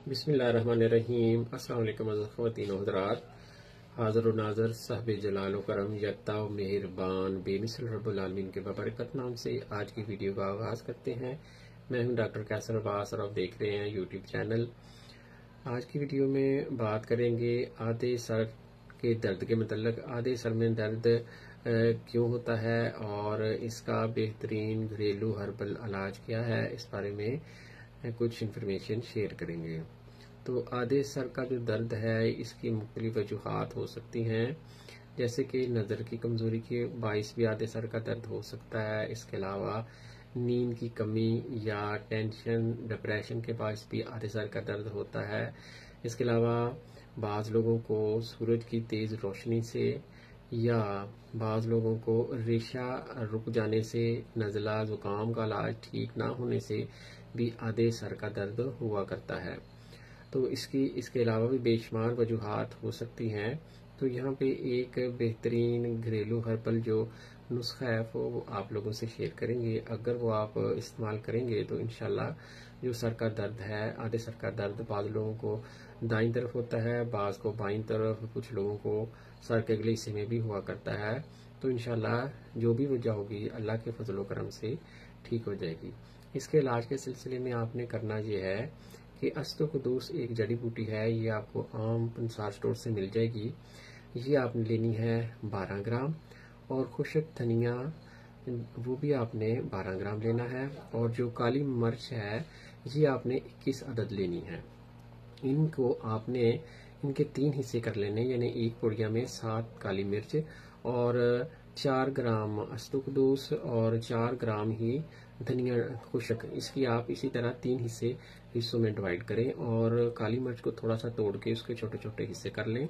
بسم اللہ الرحمن الرحیم۔ السلام علیکم خواتین و حضرات، حاضر و ناظر صاحب جلال و کرم یکتا و مہربان بے مثل رب العالمین کے بابرکت نام سے آج کی ویڈیو کا آغاز کرتے ہیں۔ میں ہوں ڈاکٹر قیصر عباس اور آپ دیکھ رہے ہیں یوٹیوب چینل۔ آج کی ویڈیو میں بات کریں گے آدھے سر کے درد کے متعلق۔ آدھے سر میں درد کیوں ہوتا ہے اور اس کا بہترین گھریلو ہربل علاج کیا ہے، اس بارے میں کچھ انفارمیشن شیئر کریں گے۔ تو آدھے سر کا جو درد ہے اس کی مختلف وجوہات ہو سکتی ہیں، جیسے کہ نظر کی کمزوری کے باعث بھی آدھے سر کا درد ہو سکتا ہے۔ اس کے علاوہ نیند کی کمی یا ٹینشن ڈپریشن کے باعث بھی آدھے سر کا درد ہوتا ہے۔ اس کے علاوہ بعض لوگوں کو سورج کی تیز روشنی سے یا بعض لوگوں کو ریشہ رک جانے سے، نزلہ زکام کا علاج ٹھیک نہ ہونے سے بھی آدھے سر کا درد ہوا کرتا ہے۔ تو اس کے علاوہ بھی بے شمار وجوہات ہو سکتی ہیں۔ تو یہاں پہ ایک بہترین گھریلو ہربل جو نسخہ ہے وہ آپ لوگوں سے شیئر کریں گے۔ اگر وہ آپ استعمال کریں گے تو انشاءاللہ جو سر کا درد ہے، آدھے سر کا درد بعض لوگوں کو دائیں طرف ہوتا ہے، بعض کو بائیں طرف، کچھ لوگوں کو سر کے اگلے حصے میں بھی ہوا کرتا ہے، تو انشاءاللہ جو بھی وجہ ہوگی اللہ کے فضل و کرم سے ٹھیک ہو جائے گی۔ اس کے علاج کے سلسلے میں آپ نے کرنا یہ ہے کہ استو قدوس ایک جڑی بوٹی ہے، یہ آپ کو عام پنسار سٹور سے مل جائے گی۔ یہ آپ نے لینی ہے 12 گرام، اور خشک دھنیا وہ بھی آپ نے 12 گرام لینا ہے، اور جو کالی مرچ ہے یہ آپ نے 21 عدد لینی ہے۔ ان کو آپ نے ان کے 3 حصے کر لینے، یعنی ایک پوڑیا میں 7 کالی مرچ اور 4 گرام استو قدوس اور 4 گرام ہی دھنیا خشک، اس کی آپ اسی طرح 3 حصوں میں ڈیوائیڈ کریں، اور کالی مرچ کو تھوڑا سا توڑ کے اس کے چھوٹے چھوٹے حصے کر لیں۔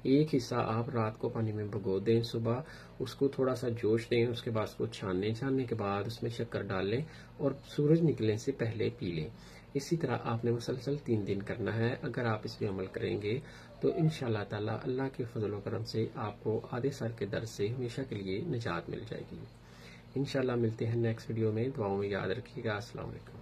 ایک حصہ آپ رات کو پانی میں بھگو دیں، صبح اس کو تھوڑا سا جوش دیں، اس کے بعد اس کو چھاننے کے بعد اس میں شکر ڈال لیں اور سورج نکلنے سے پہلے پی لیں۔ اسی طرح آپ نے مسلسل 3 دن کرنا ہے۔ اگر آپ اس پہ عمل کریں گے تو انشاءاللہ تعالی اللہ کے فضل و کرم سے آپ کو آدھے سر کے درد سے ہمیشہ کے لیے نجات مل جائے گی۔ انشاءاللہ ملتے ہیں نیکسٹ ویڈیو میں، دعاؤں میں یاد رکھیے گا۔ السلام علیکم۔